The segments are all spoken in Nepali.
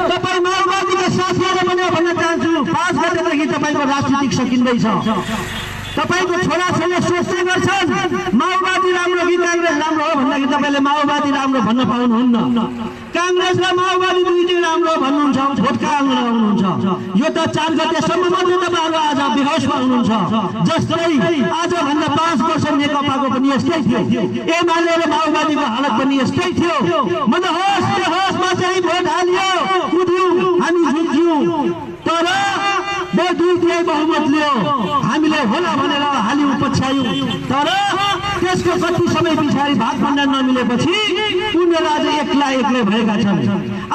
तपाईँ माओवादीका साथीहरू पनि भन्न चाहन्छु 5 गतेदेखि तपाईँको राजनीतिक सकिँदैछ। तपाईको छोराछोरीले सोच्ने गर्छन् माओवादी राम्रो कि कांग्रेस राम्रो हो भन्दाखेरि तपाईले माओवादी राम्रो भन्न पाउनुहुन्न। कांग्रेस र माओवादी दुईटै राम्रो भन्नुहुन्छ, भोटका आंगन हुनुहुन्छ। यो त 4 गतेसम्म मात्र तपाईहरु आज बेहोसमा हुनुहुन्छ। जस्तै आज भन्दा 5 वर्ष नेकपाको पनि यस्तै थियो, एमाले र माओवादीको हालत पनि यस्तै थियो। होसमा चाहिँ भोट हालियो, कुद्यौं, हामी जित्यौं, तर दुई बहुमत लियो, हामीले होला भनेर हाल्यौं, पछ्यायौं। तर त्यसको कति समय पछाडि भागभण्डार नमिलेपछि उनीहरू आज एक्लै भएका छन्।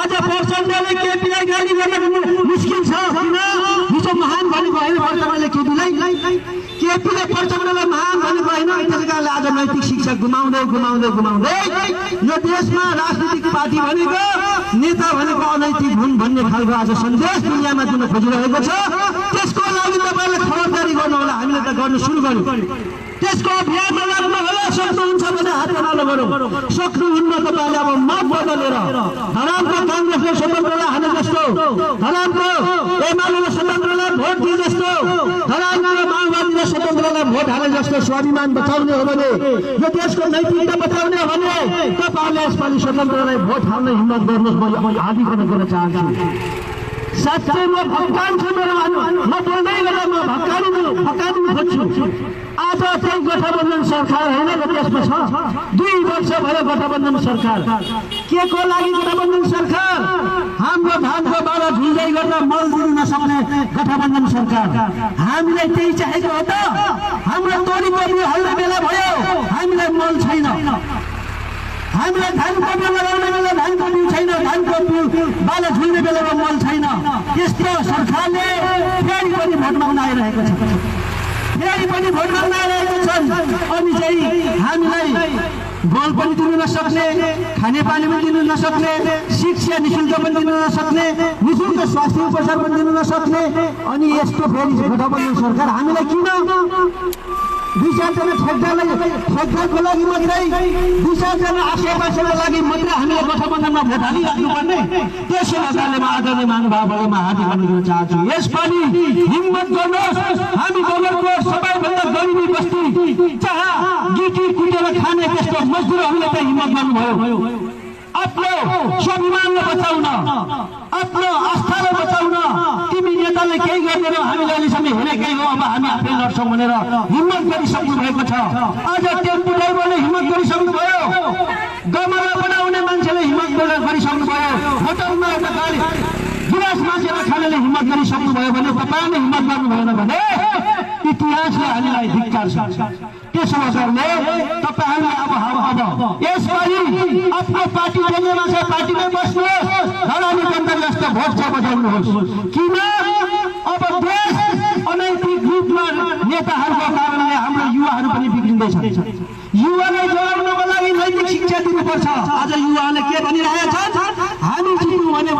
आज प्रचण्डले केपीलाई गाली गर्न मुस्किल छ। किन हिजो महान भनेको होइन प्रचण्डले केपीलाई, केपीले प्रचण्डलाई महान भनेको होइन। त्यसै कारणले आज नैतिक शिक्षा गुमाउँदै यो देशमा राजनीतिक पार्टी भनेको नेता भनेको अनैतिक हुन् भन्ने खालको आज सन्देश दुनियाँमा दिन खोजिरहेको छ। त्यसको लागि तपाईले खबरदारी गर्नु होला। हामीले त गर्न सुरु गर्यौं, त्यसको अभियानमा लाग्नु होला। सक्नुहुन्छ भने हात उठाउनु गरौँ, सक्नुहुन्न तपाईले अब मत बदलेर धरामको कांग्रेसले स्वतन्त्रलाई हाने जस्तो, धरामको एमालेले स्वतन्त्रलाई भोट दिए जस्तो, धरामको माओवादीले स्वतन्त्रलाई भोट हाले जस्तो स्वाभिमान बचाउने हो भने, यो देशको नैतिकता बचाउने हो भने तपाईले यसपालि स्वतन्त्रलाई भोट हाल्न हिम्मत गर्नुहोस्। म आदिकन गर्न चाहन्छु। साँच्चै म भक्कान छु, मेरो म बोल्दै गर्दा म भक्कानी खोज्छु। आज चाहिँ गठबन्धन सरकार होइन र त्यसमा छ 2 वर्ष भयो गठबन्धन सरकार। के को लागि गठबन्धन सरकार? हाम्रो धानको बाला झुल्दै गर्दा मल दिनु नसक्ने गठबन्धन सरकार। हामीलाई त्यही चाहेको हो त? हाम्रो तोरीको बिउ हाल्ने बेला भयो, हामीलाई मल छैन। हामीलाई धानको बिउ लगाउने बेला धानको बिउ छैन, धानको बिउ बाला झुल्ने बेलामा मल छैन। यस्तो सरकारले फेरि पनि भोट माग्न आइरहेको छ, फेरि पनि भोट माग्न आइरहेको छन्। अनि चाहिँ हामीलाई बल पनि दिनु नसक्ने, खानेपानी पनि दिनु नसक्ने, शिक्षा निःशुल्क पनि दिनु नसक्ने, निःशुल्क स्वास्थ्य उपचार पनि दिनु नसक्ने। अनि यस्तो फेरि गठबन्धन सरकार हामीलाई किन? 2-4 जना ठेक्दारको लागि मात्रै, 2-4 जना आसेपासेको लागि मात्रै हामीले गठबन्धनमा भोट हालिराख्नुपर्ने? त्यसो आधारले म आदरणीय महानुभावहरूमा हार्दिक अनुरोध गर्न चाहन्छु। यसपालि हिम्मत गर्नुहोस्। हामी डोलरको सबैभन्दा गरिबी बस्ती जहाँ गिटी कुटेर खाने त्यस्तो मजदुरहरूले त हिम्मत गर्नुभयो। आफ्नो स्वाभिमानलाई बचाउन, आफ्नो आस्थालाई बचाउन तिमी नेताले केही गर्दैन, हामीले अहिलेसम्म हेरेकै हो, अब हामी आफै लड्छौँ भनेर हिम्मत गरिसक्नु भएको छ। आज टेम्पो ड्राइभरले हिम्मत गरिसक्नु भयो, गमला बनाउने मान्छेले हिम्मत गरिसक्नु भयो, होटलमा एउटा गाडी गिलास मासेर खानेले हिम्मत गरिसक्नु भयो भने तपाईँले हिम्मत गर्नु भएन भने इतिहासले हामीलाई धिक्कार छ। त्यसो गर्दै तपाईहरुले अब यसपालि आफ्नो पार्टी बन्नेमा छ, पार्टीमै बस्नुहोस्, धरानी जनता जस्तो भोट छ बजाउनुहोस्। किन अब देश अनैतिक रूपमा नेताहरूको कारणले हाम्रो युवाहरू पनि बिग्रिँदैछ। युवालाई जोगाउनको लागि नैतिक शिक्षा दिनुपर्छ। आज युवाले के भनिरहेछन्? हामी जित्यौँ भने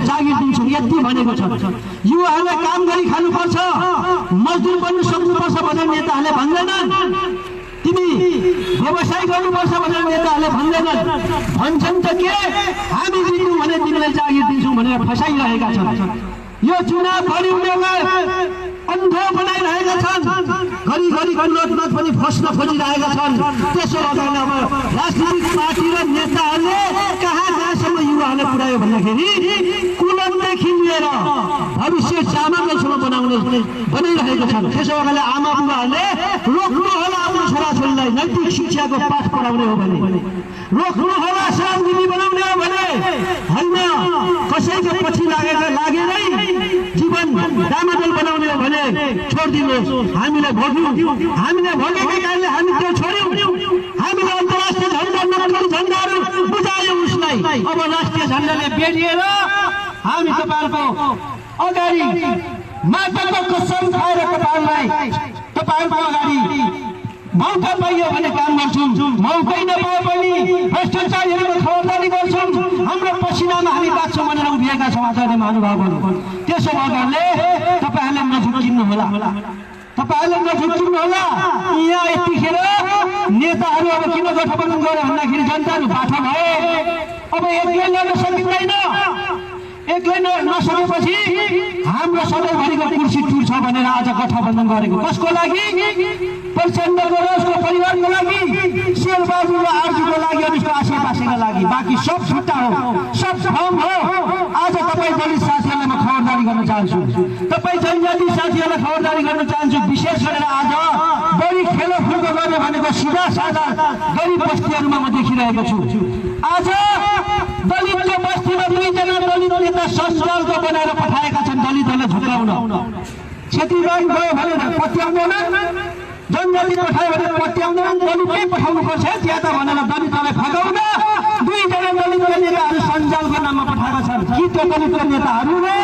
जागिर दिन्छौँ, यति भनेको छ। युवाहरूले काम गरी खानुपर्छ, मजदुर बन्न सक्नुपर्छ भनेर नेताहरूले भन्दैनन्। तिमी व्यवसाय गर्नुपर्छ भनेर नेताहरूले भन्दैनन्। भन्छन् त के हामी जित्यौँ भने तिमीलाई जागिर दिन्छौँ भनेर फसाइरहेका छन्। यो चुनाव भरि उनीहरूलाई अन्धो बनाइरहेका छन्, घरिघरि अनुरोधमा पनि फस्न खोजिरहेका छन्। त्यसो गर्दा अब राजनीतिक पार्टी र नेताहरूले कहाँसम्म युवाहरूले पुर्यायो भन्दाखेरि कुलमदेखि लिएर भविष्य चामलसम्म बनाइरहेका छन्। त्यसो गर्दा आमा बुबाहरूले रोक्नु होला आफ्नो छोराछोरीलाई नैतिक शिक्षाको पाठ पढाउने हो भने, रोक्नु होला सावधानी बनाउने हो भने, होइन कसैको पछि लागेरै जीवन डामाडोल बनाउने हो भने छोडिदिनुहोस्। हामीले भोग्यौँ, हामीले भोगेकै कारणले हामी त्यो छोड्यौँ। हामीले अन्तर्राष्ट्रिय झन्डा नक्कली झन्डाहरू बुझायौँ उसलाई। अब राष्ट्रिय झन्डाले बेरिएर हामी तपाईँहरूको अगाडि माताको कसम खाएर तपाईँहरूको अगाडि मौका पाइयो भने काम गर्छौँ, मौकै नपाए पनि भ्रष्टाचारीहरूको खबरदारी गर्छौँ। हाम्रो पसिनामा हामी बाँच्छौँ भनेर उभिएका छौँ आदरणीय महानुभावहरू। त्यसो गर्नाले तपाईँहरूले नझुक्किनु होला, तपाईँहरूले नझुक्किनु होला। यहाँ यतिखेर नेताहरू अब किन गठबन्धन गरे भन्दाखेरि जनताहरू बाठो भए। अब एक्लै लड्न सकिँदैन, एक्लै नसकेपछि हाम्रो सधैँभरिको कुर्सी टुट्छ भनेर आज गठबन्धन गरेको कसको लागि? प्रचण्डको र उसको परिवारको लागि, शेरबहादुर र आरजुको लागि, अनि उसको आसेपासेका लागि। बाँकी सब छुट्टा हो, सब भ्रम हो। आज तपाईँ दलित साथीहरूलाई म खबरदारी गर्न चाहन्छु, तपाईँ जनजाति साथीहरूलाई खबरदारी गर्न चाहन्छु। विशेष गरेर आज बढी खेलफुल्को गर्ने भनेको सिधा साधा गरिब बस्तीहरूमा म देखिरहेको छु। आज दलितको बस्तीमा 2 जना दलित नेता सञ्जालको बनाएर पठाएका छन् दलितहरूलाई झुक्राउन। क्षेत्रीबाहेक गयो भनेर पत्याउँदैन, जनजाति पठायो भने पत्याउँदैन, दलितकै पठाउनुपर्छ ज्यादा भनेर दलितहरूलाई फगाउन 2 जना दलितका नेताहरू सञ्जालको नाममा पठाएका छन्। कि त्यो दलितका नेताहरूले